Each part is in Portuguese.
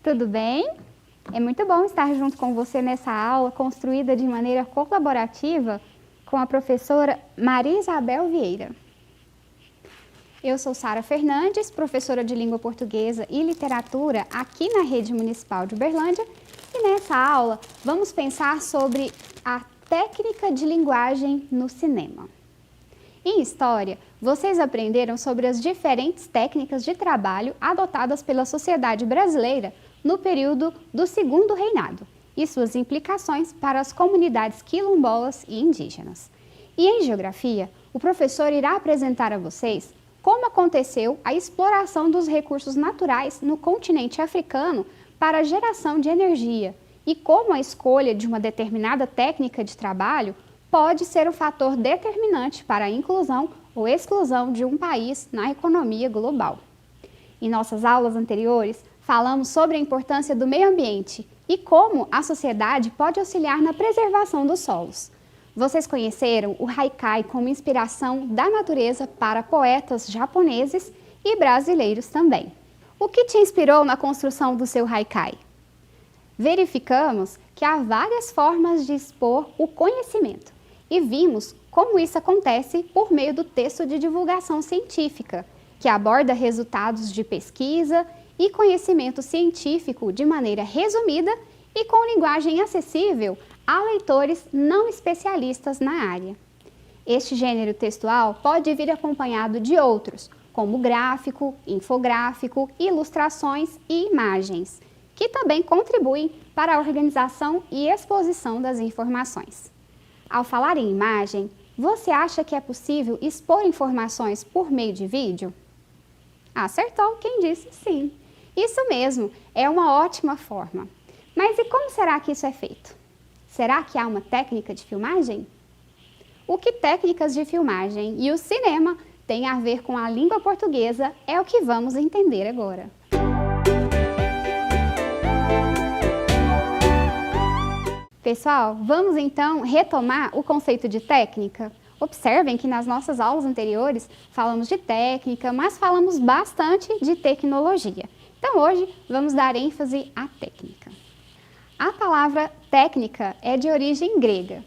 tudo bem? É muito bom estar junto com você nessa aula construída de maneira colaborativa com a professora Maria Isabel Vieira. Eu sou Sara Fernandes, professora de Língua Portuguesa e Literatura aqui na Rede Municipal de Uberlândia, e nessa aula vamos pensar sobre a técnica de linguagem no cinema. Em História, vocês aprenderam sobre as diferentes técnicas de trabalho adotadas pela sociedade brasileira no período do Segundo Reinado e suas implicações para as comunidades quilombolas e indígenas. E em Geografia, o professor irá apresentar a vocês como aconteceu a exploração dos recursos naturais no continente africano para a geração de energia e como a escolha de uma determinada técnica de trabalho pode ser um fator determinante para a inclusão ou exclusão de um país na economia global. Em nossas aulas anteriores, falamos sobre a importância do meio ambiente e como a sociedade pode auxiliar na preservação dos solos. Vocês conheceram o haikai como inspiração da natureza para poetas japoneses e brasileiros também. O que te inspirou na construção do seu haikai? Verificamos que há várias formas de expor o conhecimento e vimos como isso acontece por meio do texto de divulgação científica, que aborda resultados de pesquisa e conhecimento científico de maneira resumida e com linguagem acessível a leitores não especialistas na área. Este gênero textual pode vir acompanhado de outros, como gráfico, infográfico, ilustrações e imagens, que também contribuem para a organização e exposição das informações. Ao falar em imagem, você acha que é possível expor informações por meio de vídeo? Acertou quem disse sim. Isso mesmo, é uma ótima forma. Mas e como será que isso é feito? Será que há uma técnica de filmagem? O que técnicas de filmagem e o cinema têm a ver com a língua portuguesa é o que vamos entender agora. Pessoal, vamos então retomar o conceito de técnica? Observem que nas nossas aulas anteriores falamos de técnica, mas falamos bastante de tecnologia. Então hoje vamos dar ênfase à técnica. A palavra técnica é de origem grega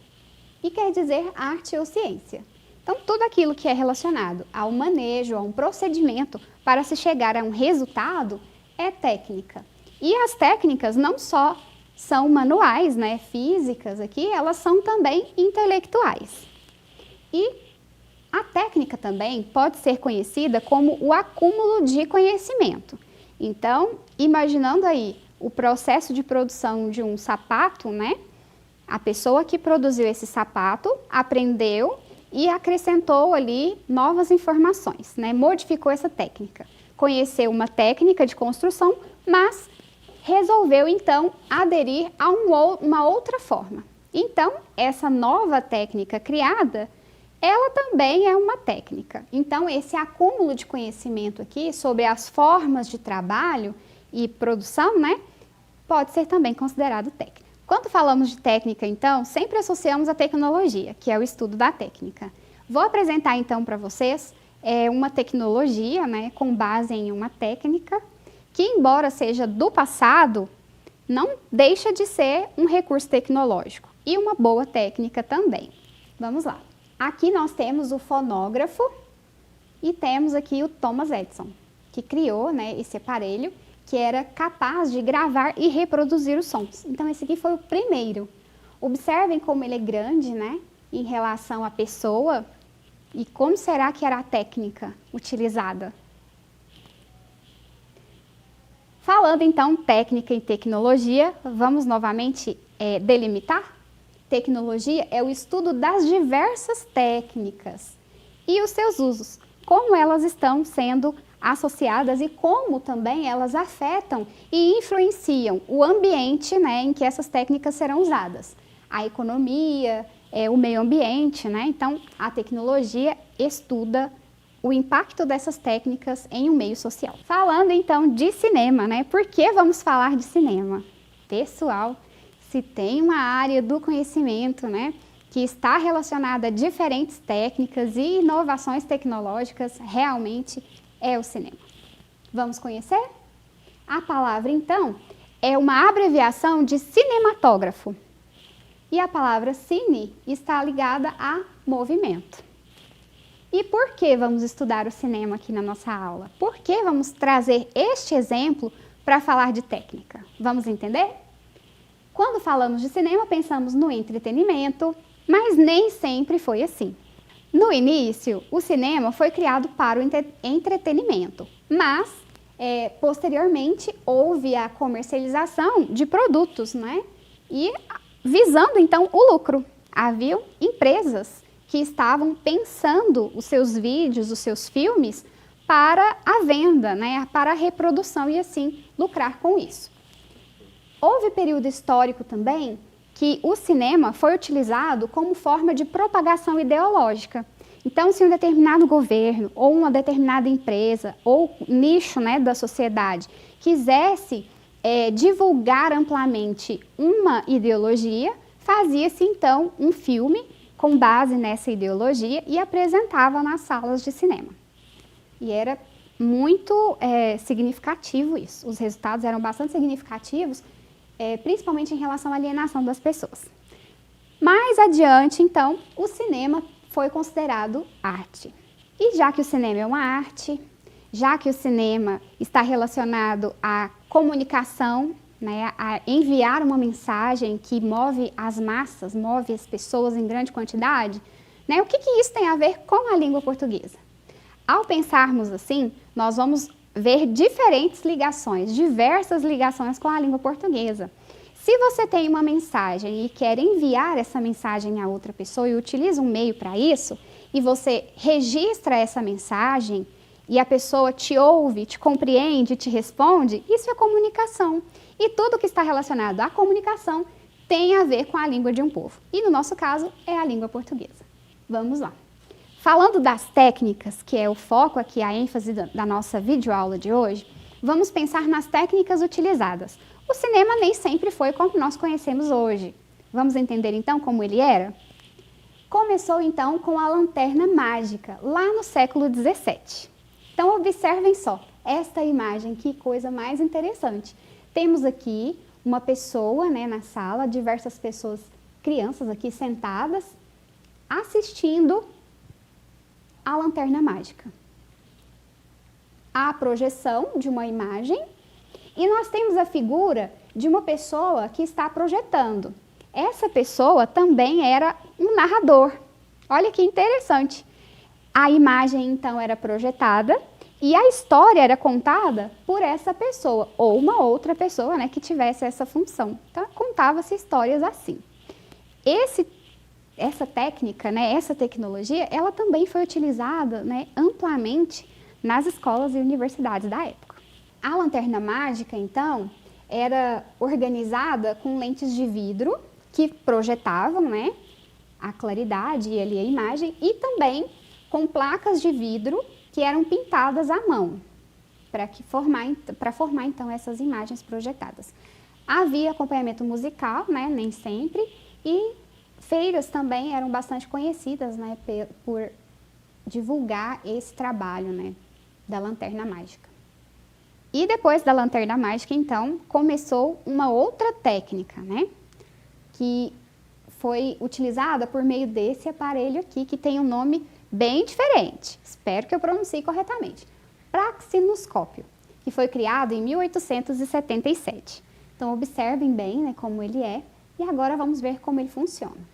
e quer dizer arte ou ciência. Então tudo aquilo que é relacionado ao manejo, a um procedimento para se chegar a um resultado é técnica. E as técnicas não só são manuais, físicas aqui, elas são também intelectuais. E a técnica também pode ser conhecida como o acúmulo de conhecimento. Então, imaginando aí o processo de produção de um sapato, a pessoa que produziu esse sapato aprendeu e acrescentou ali novas informações, modificou essa técnica. Conheceu uma técnica de construção, mas resolveu então aderir a uma outra forma. Então, essa nova técnica criada, ela também é uma técnica. Então, esse acúmulo de conhecimento aqui sobre as formas de trabalho e produção, pode ser também considerado técnica. Quando falamos de técnica, então, sempre associamos a tecnologia, que é o estudo da técnica. Vou apresentar então para vocês uma tecnologia, com base em uma técnica, que embora seja do passado, não deixa de ser um recurso tecnológico e uma boa técnica também. Vamos lá. Aqui nós temos o fonógrafo e temos aqui o Thomas Edison, que criou esse aparelho que era capaz de gravar e reproduzir os sons. Então esse aqui foi o primeiro. Observem como ele é grande, em relação à pessoa e como será que era a técnica utilizada. Falando então técnica e tecnologia, vamos novamente delimitar? Tecnologia é o estudo das diversas técnicas e os seus usos, como elas estão sendo associadas e como também elas afetam e influenciam o ambiente em que essas técnicas serão usadas. A economia, o meio ambiente, Então a tecnologia estuda o impacto dessas técnicas em um meio social. Falando então de cinema, Por que vamos falar de cinema? Pessoal, se tem uma área do conhecimento, que está relacionada a diferentes técnicas e inovações tecnológicas, realmente é o cinema. Vamos conhecer? A palavra então é uma abreviação de cinematógrafo. E a palavra cine está ligada a movimento. E por que vamos estudar o cinema aqui na nossa aula? Por que vamos trazer este exemplo para falar de técnica? Vamos entender? Quando falamos de cinema, pensamos no entretenimento, mas nem sempre foi assim. No início, o cinema foi criado para o entretenimento, mas posteriormente houve a comercialização de produtos, né? E visando então o lucro. Haviam empresas que estavam pensando os seus vídeos, os seus filmes para a venda, né? Para a reprodução e assim lucrar com isso. Houve período histórico também que o cinema foi utilizado como forma de propagação ideológica. Então, se um determinado governo ou uma determinada empresa ou nicho, né, da sociedade quisesse divulgar amplamente uma ideologia, fazia-se então um filme com base nessa ideologia e apresentava nas salas de cinema. E era muito significativo isso. Os resultados eram bastante significativos, principalmente em relação à alienação das pessoas. Mais adiante, então, o cinema foi considerado arte. E já que o cinema é uma arte, já que o cinema está relacionado à comunicação, né, a enviar uma mensagem que move as massas, move as pessoas em grande quantidade, né, o que isso tem a ver com a língua portuguesa? Ao pensarmos assim, nós vamos ver diferentes ligações, diversas ligações com a língua portuguesa. Se você tem uma mensagem e quer enviar essa mensagem a outra pessoa e utiliza um meio para isso, e você registra essa mensagem e a pessoa te ouve, te compreende, te responde, isso é comunicação. E tudo que está relacionado à comunicação tem a ver com a língua de um povo. E no nosso caso, é a língua portuguesa. Vamos lá. Falando das técnicas, que é o foco aqui, a ênfase da nossa videoaula de hoje, vamos pensar nas técnicas utilizadas. O cinema nem sempre foi como nós conhecemos hoje. Vamos entender então como ele era? Começou então com a lanterna mágica, lá no século XVII. Então observem só, esta imagem, que coisa mais interessante. Temos aqui uma pessoa, né, na sala, diversas pessoas, crianças aqui sentadas, assistindo a lanterna mágica. A projeção de uma imagem e nós temos a figura de uma pessoa que está projetando. Essa pessoa também era um narrador. Olha que interessante. A imagem então era projetada e a história era contada por essa pessoa ou uma outra pessoa, né, que tivesse essa função. Então contava-se histórias assim. Essa técnica, né, essa tecnologia, ela também foi utilizada, né, amplamente nas escolas e universidades da época. A lanterna mágica, então, era organizada com lentes de vidro que projetavam, né, a claridade e ali a imagem, e também com placas de vidro que eram pintadas à mão, para formar então essas imagens projetadas. Havia acompanhamento musical, né, nem sempre, e feiras também eram bastante conhecidas, né, por divulgar esse trabalho, né, da lanterna mágica. E depois da lanterna mágica, então, começou uma outra técnica, né, que foi utilizada por meio desse aparelho aqui, que tem um nome bem diferente. Espero que eu pronuncie corretamente. Praxinoscópio, que foi criado em 1877. Então, observem bem, né, como ele é, e agora vamos ver como ele funciona.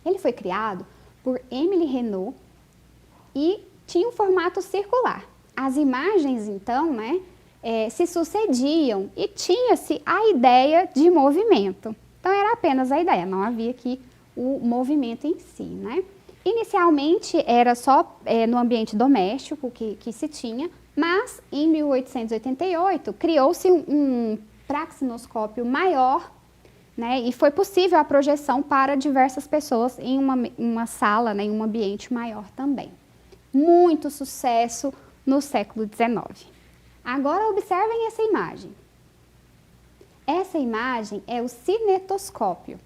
Ele foi criado por Émile Renault e tinha um formato circular. As imagens, então, né, se sucediam e tinha-se a ideia de movimento. Então, era apenas a ideia, não havia aqui o movimento em si, né? Inicialmente, era só no ambiente doméstico que se tinha, mas em 1888 criou-se um praxinoscópio maior, né, e foi possível a projeção para diversas pessoas em uma sala, né, em um ambiente maior também. Muito sucesso no século XIX. Agora observem essa imagem. Essa imagem é o cinetoscópio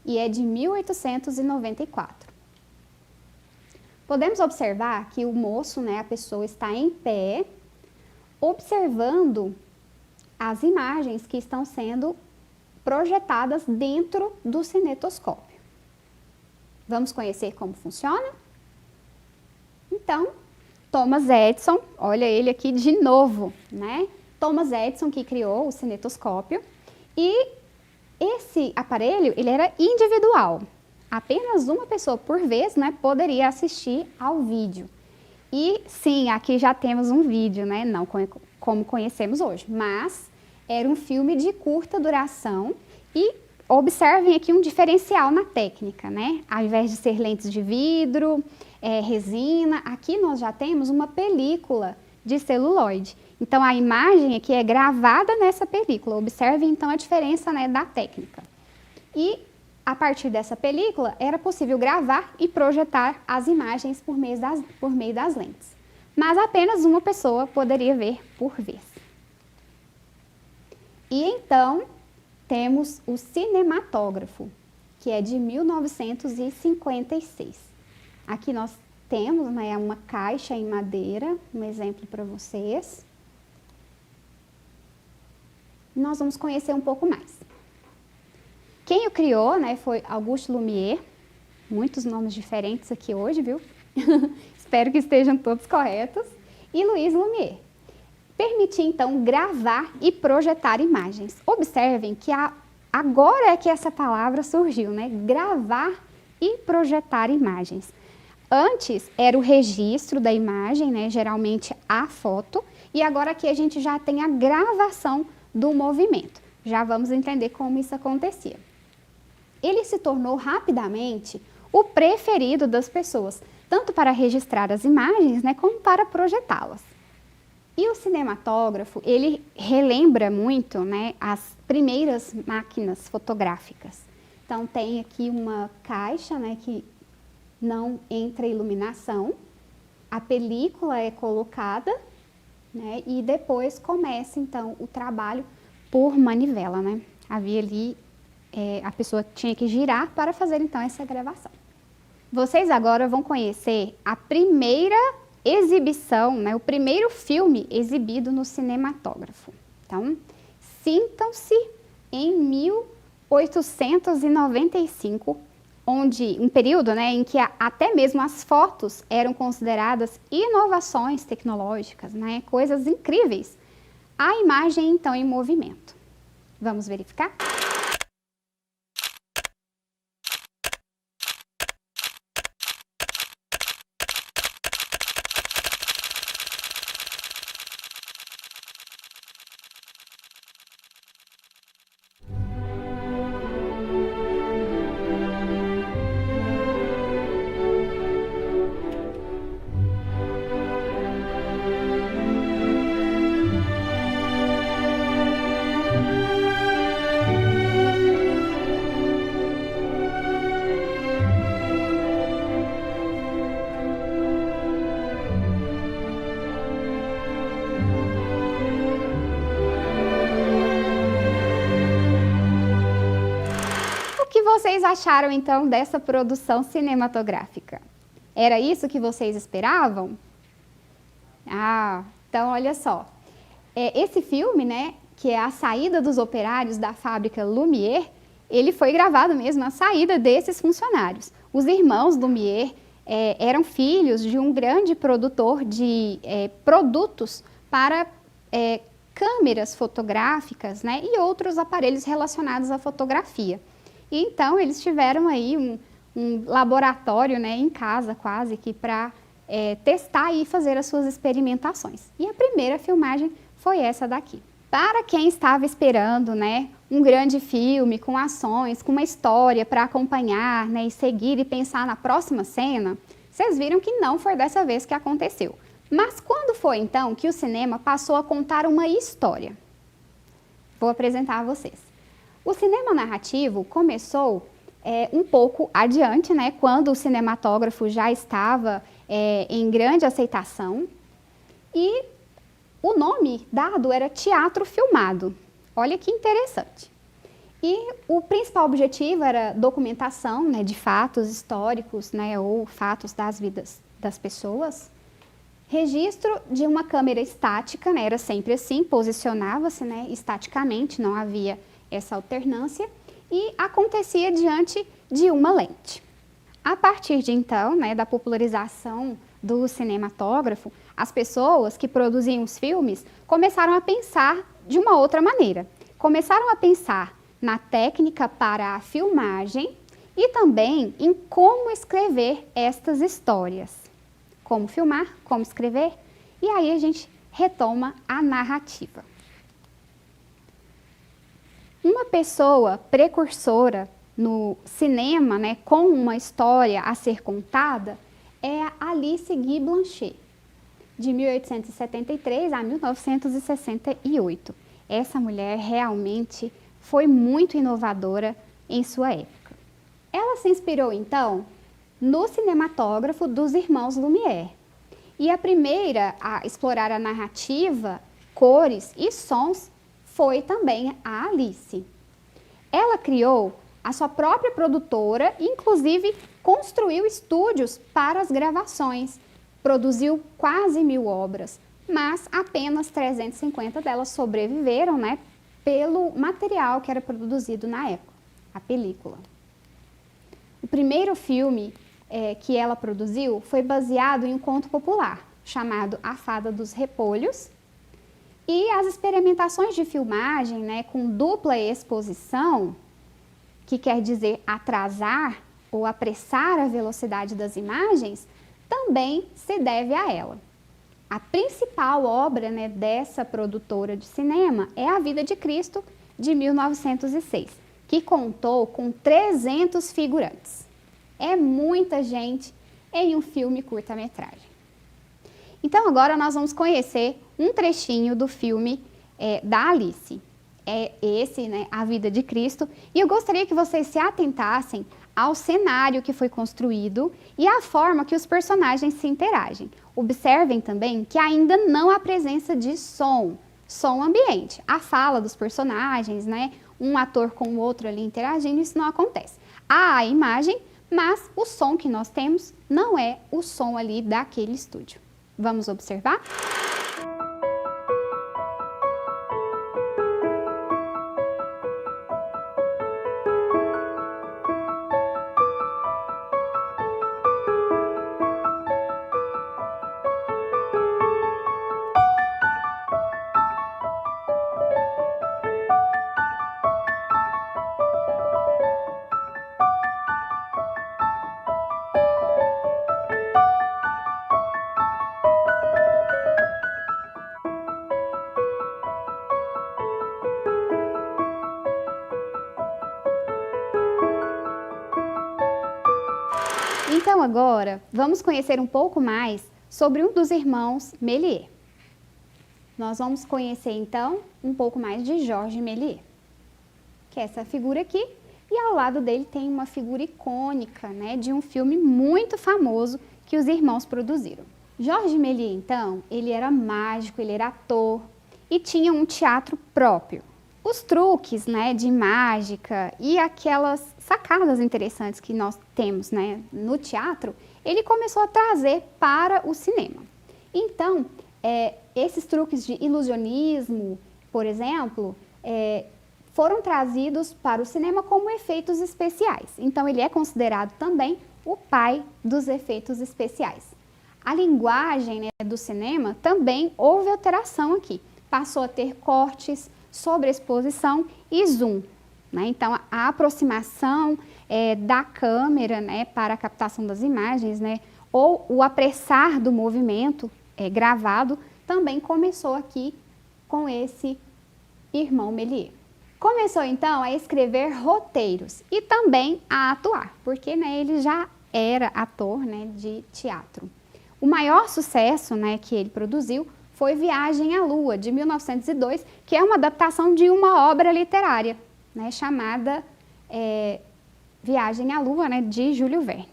e é de 1894. Podemos observar que o moço, né, a pessoa está em pé, observando as imagens que estão sendo projetadas dentro do cinetoscópio. Vamos conhecer como funciona? Então, Thomas Edison, olha ele aqui de novo, né? Thomas Edison que criou o cinetoscópio e esse aparelho, ele era individual. Apenas uma pessoa por vez, né, poderia assistir ao vídeo. E sim, aqui já temos um vídeo, né, não como conhecemos hoje, mas era um filme de curta duração e observem aqui um diferencial na técnica, né? Ao invés de ser lentes de vidro, resina, aqui nós já temos uma película de celuloide. Então a imagem aqui é gravada nessa película. Observem então a diferença, né, da técnica. E a partir dessa película era possível gravar e projetar as imagens por meio das lentes. Mas apenas uma pessoa poderia ver por vez. E então temos o cinematógrafo, que é de 1956. Aqui nós temos, né, uma caixa em madeira, um exemplo para vocês. Nós vamos conhecer um pouco mais. Quem o criou, né, foi Auguste Lumière, muitos nomes diferentes aqui hoje, viu? Espero que estejam todos corretos. E Louis Lumière. Permitia, então, gravar e projetar imagens. Observem que agora é que essa palavra surgiu, né? Gravar e projetar imagens. Antes era o registro da imagem, né? Geralmente a foto, e agora aqui a gente já tem a gravação do movimento. Já vamos entender como isso acontecia. Ele se tornou rapidamente o preferido das pessoas, tanto para registrar as imagens, né, como para projetá-las. E o cinematógrafo, ele relembra muito, né, as primeiras máquinas fotográficas. Então tem aqui uma caixa, né, que não entra iluminação, a película é colocada, né, e depois começa então o trabalho por manivela, né? Havia ali, a pessoa tinha que girar para fazer então essa gravação. Vocês agora vão conhecer a primeira exibição, né, o primeiro filme exibido no cinematógrafo. Então, sintam-se em 1895, onde um período, né, em que até mesmo as fotos eram consideradas inovações tecnológicas, né, coisas incríveis. A imagem, então, em movimento. Vamos verificar? O que vocês acharam, então, dessa produção cinematográfica? Era isso que vocês esperavam? Ah, então olha só. Esse filme, né, que é a saída dos operários da fábrica Lumière, ele foi gravado mesmo na saída desses funcionários. Os irmãos Lumière eram filhos de um grande produtor de produtos para câmeras fotográficas, né, e outros aparelhos relacionados à fotografia. E então eles tiveram aí um laboratório, né, em casa quase que para testar e fazer as suas experimentações. E a primeira filmagem foi essa daqui. Para quem estava esperando, né, um grande filme com ações, com uma história para acompanhar, né, e seguir e pensar na próxima cena, vocês viram que não foi dessa vez que aconteceu. Mas quando foi então que o cinema passou a contar uma história? Vou apresentar a vocês. O cinema narrativo começou um pouco adiante, né, quando o cinematógrafo já estava em grande aceitação, e o nome dado era teatro filmado. Olha que interessante. E o principal objetivo era documentação, né, de fatos históricos, né, ou fatos das vidas das pessoas. Registro de uma câmera estática, né, era sempre assim, posicionava-se, né, estaticamente, não havia essa alternância, e acontecia diante de uma lente. A partir de então, né, da popularização do cinematógrafo, as pessoas que produziam os filmes começaram a pensar de uma outra maneira. Começaram a pensar na técnica para a filmagem e também em como escrever estas histórias. Como filmar, como escrever, e aí a gente retoma a narrativa. Uma pessoa precursora no cinema, né, com uma história a ser contada, é a Alice Guy Blanchet, de 1873 a 1968. Essa mulher realmente foi muito inovadora em sua época. Ela se inspirou, então, no cinematógrafo dos irmãos Lumière. E a primeira a explorar a narrativa, cores e sons foi também a Alice. Ela criou a sua própria produtora e, inclusive, construiu estúdios para as gravações. Produziu quase 1000 obras, mas apenas 350 delas sobreviveram, né, pelo material que era produzido na época, a película. O primeiro filme que ela produziu foi baseado em um conto popular, chamado A Fada dos Repolhos, e as experimentações de filmagem, né, com dupla exposição, que quer dizer atrasar ou apressar a velocidade das imagens, também se deve a ela. A principal obra, né, dessa produtora de cinema é A Vida de Cristo, de 1906, que contou com 300 figurantes. É muita gente em um filme curta-metragem. Então agora nós vamos conhecer um trechinho do filme da Alice. É esse, né, A Vida de Cristo, e eu gostaria que vocês se atentassem ao cenário que foi construído e à forma que os personagens se interagem. Observem também que ainda não há presença de som ambiente. A fala dos personagens, né, um ator com o outro ali interagindo, isso não acontece. Há a imagem, mas o som que nós temos não é o som ali daquele estúdio. Vamos observar? Então agora, vamos conhecer um pouco mais sobre um dos irmãos Méliès. Nós vamos conhecer então um pouco mais de Georges Méliès, que é essa figura aqui, e ao lado dele tem uma figura icônica, né, de um filme muito famoso que os irmãos produziram. Georges Méliès, então, ele era mágico, ele era ator e tinha um teatro próprio. Os truques, né, de mágica e aquelas sacadas interessantes que nós temos, né, no teatro, ele começou a trazer para o cinema. Então, esses truques de ilusionismo, por exemplo, foram trazidos para o cinema como efeitos especiais. Então, ele é considerado também o pai dos efeitos especiais. A linguagem, né, do cinema também houve alteração aqui. Passou a ter cortes, sobreexposição e zoom, né? Então, a aproximação da câmera, né, para a captação das imagens, né, ou o apressar do movimento gravado, também começou aqui com esse irmão Méliès. Começou, então, a escrever roteiros e também a atuar, porque, né, ele já era ator, né, de teatro. O maior sucesso, né, que ele produziu foi Viagem à Lua, de 1902, que é uma adaptação de uma obra literária, né, chamada Viagem à Lua, né, de Júlio Verne.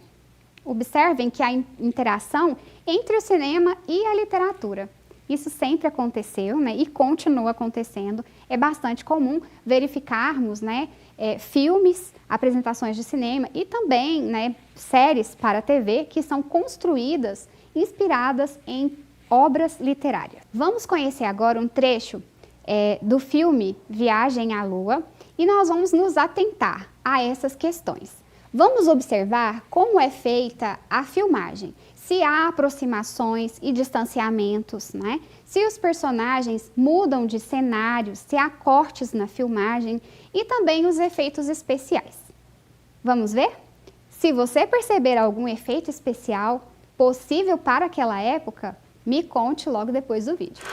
Observem que a interação entre o cinema e a literatura. Isso sempre aconteceu, né, e continua acontecendo. É bastante comum verificarmos, né, filmes, apresentações de cinema e também, né, séries para a TV que são construídas, inspiradas em obras literárias. Vamos conhecer agora um trecho do filme Viagem à Lua e nós vamos nos atentar a essas questões. Vamos observar como é feita a filmagem, se há aproximações e distanciamentos, né? Se os personagens mudam de cenário, se há cortes na filmagem e também os efeitos especiais. Vamos ver? Se você perceber algum efeito especial possível para aquela época, me conte logo depois do vídeo.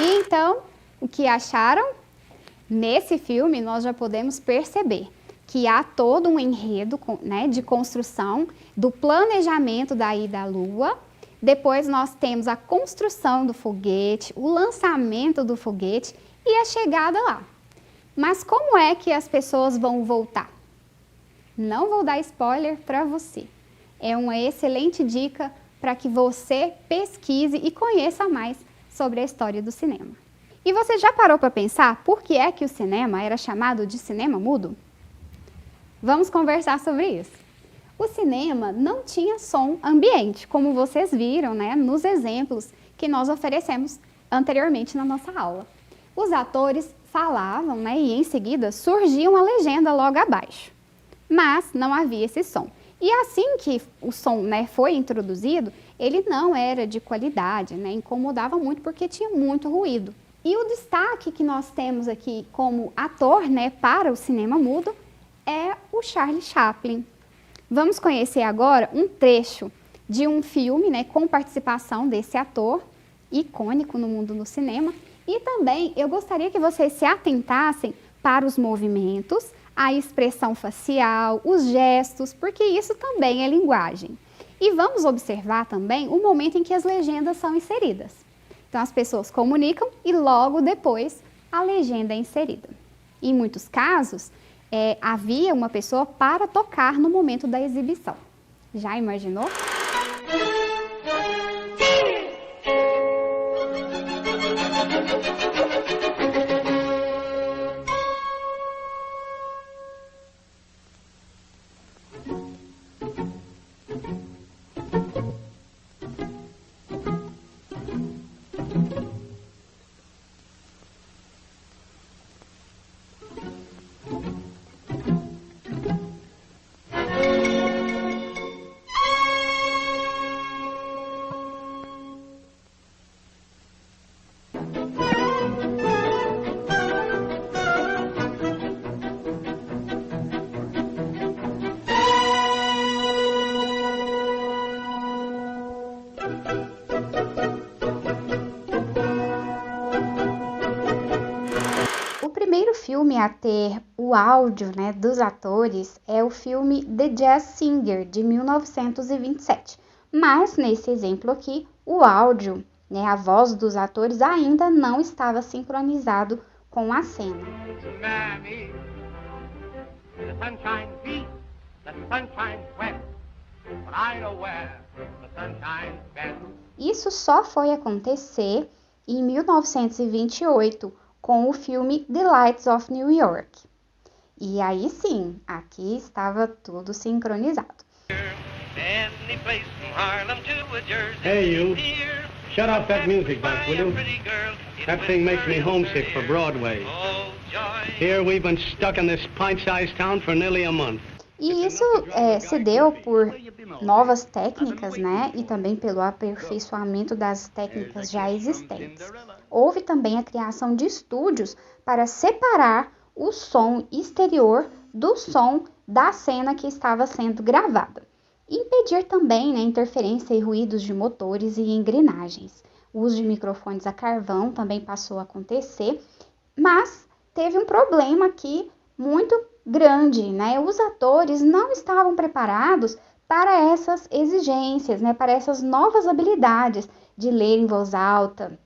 E então, o que acharam? Nesse filme, nós já podemos perceber que há todo um enredo, né, de construção do planejamento da ida à Lua. Depois nós temos a construção do foguete, o lançamento do foguete e a chegada lá. Mas como é que as pessoas vão voltar? Não vou dar spoiler para você. É uma excelente dica para que você pesquise e conheça mais sobre a história do cinema. E você já parou para pensar por que é que o cinema era chamado de cinema mudo? Vamos conversar sobre isso. O cinema não tinha som ambiente, como vocês viram, né, nos exemplos que nós oferecemos anteriormente na nossa aula. Os atores falavam, né, e em seguida surgia uma legenda logo abaixo, mas não havia esse som. E assim que o som, né, foi introduzido, ele não era de qualidade, né, incomodava muito porque tinha muito ruído. E o destaque que nós temos aqui como ator, né, para o cinema mudo é o Charlie Chaplin. Vamos conhecer agora um trecho de um filme, né, com participação desse ator icônico no mundo do cinema. E também eu gostaria que vocês se atentassem para os movimentos, a expressão facial, os gestos, porque isso também é linguagem. E vamos observar também o momento em que as legendas são inseridas. Então as pessoas comunicam e logo depois a legenda é inserida. Em muitos casos, havia uma pessoa para tocar no momento da exibição. Já imaginou? O primeiro filme a ter o áudio, né, dos atores é o filme The Jazz Singer, de 1927. Mas, nesse exemplo aqui, o áudio, né, a voz dos atores ainda não estava sincronizado com a cena. Isso só foi acontecer em 1928, com o filme The Lights of New York. E aí sim, aqui estava tudo sincronizado. Hey you, shut off that music box, will you? That thing makes me homesick for Broadway. Here we've been stuck in this pint-sized town for nearly a month. E isso se deu por novas técnicas, né? E também pelo aperfeiçoamento das técnicas já existentes. Houve também a criação de estúdios para separar o som exterior do som da cena que estava sendo gravada. Impedir também, né, interferência e ruídos de motores e engrenagens. O uso de microfones a carvão também passou a acontecer, mas teve um problema aqui muito grande, né? Os atores não estavam preparados para essas exigências, né? Para essas novas habilidades de ler em voz alta,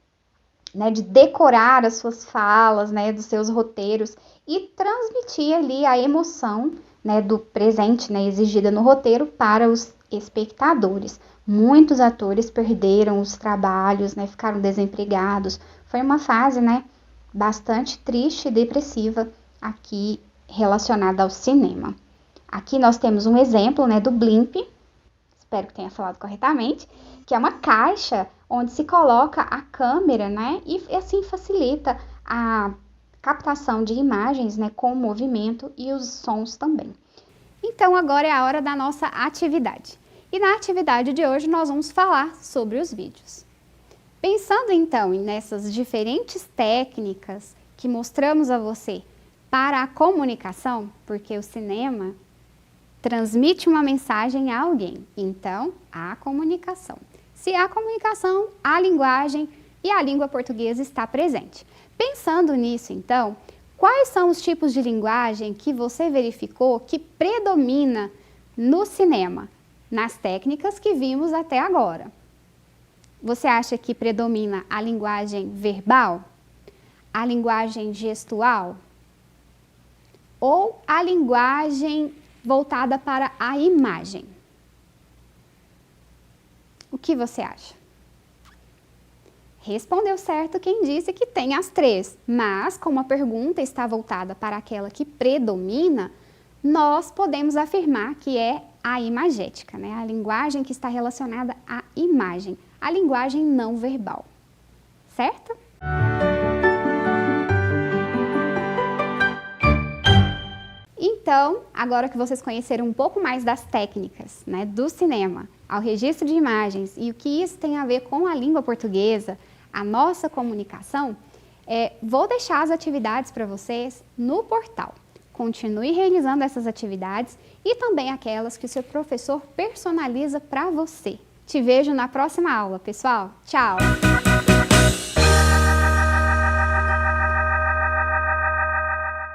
né? De decorar as suas falas, né? Dos seus roteiros e transmitir ali a emoção, né? Do presente, né? Exigida no roteiro para os espectadores. Muitos atores perderam os trabalhos, né? Ficaram desempregados. Foi uma fase, né? Bastante triste e depressiva aqui relacionada ao cinema. Aqui nós temos um exemplo, né, do blimp, espero que tenha falado corretamente, que é uma caixa onde se coloca a câmera, né, e assim facilita a captação de imagens, né, com o movimento e os sons também. Então agora é a hora da nossa atividade. E na atividade de hoje nós vamos falar sobre os vídeos. Pensando então nessas diferentes técnicas que mostramos a você para a comunicação, porque o cinema transmite uma mensagem a alguém, então há comunicação. Se há comunicação, há linguagem e a língua portuguesa está presente. Pensando nisso então, quais são os tipos de linguagem que você verificou que predomina no cinema, nas técnicas que vimos até agora? Você acha que predomina a linguagem verbal, a linguagem gestual ou a linguagem voltada para a imagem? O que você acha? Respondeu certo quem disse que tem as três, mas como a pergunta está voltada para aquela que predomina, nós podemos afirmar que é a imagética, né? A linguagem que está relacionada à imagem, a linguagem não verbal, certo? Então, agora que vocês conheceram um pouco mais das técnicas, né, do cinema, ao registro de imagens e o que isso tem a ver com a língua portuguesa, a nossa comunicação, vou deixar as atividades para vocês no portal. Continue realizando essas atividades e também aquelas que o seu professor personaliza para você. Te vejo na próxima aula, pessoal. Tchau!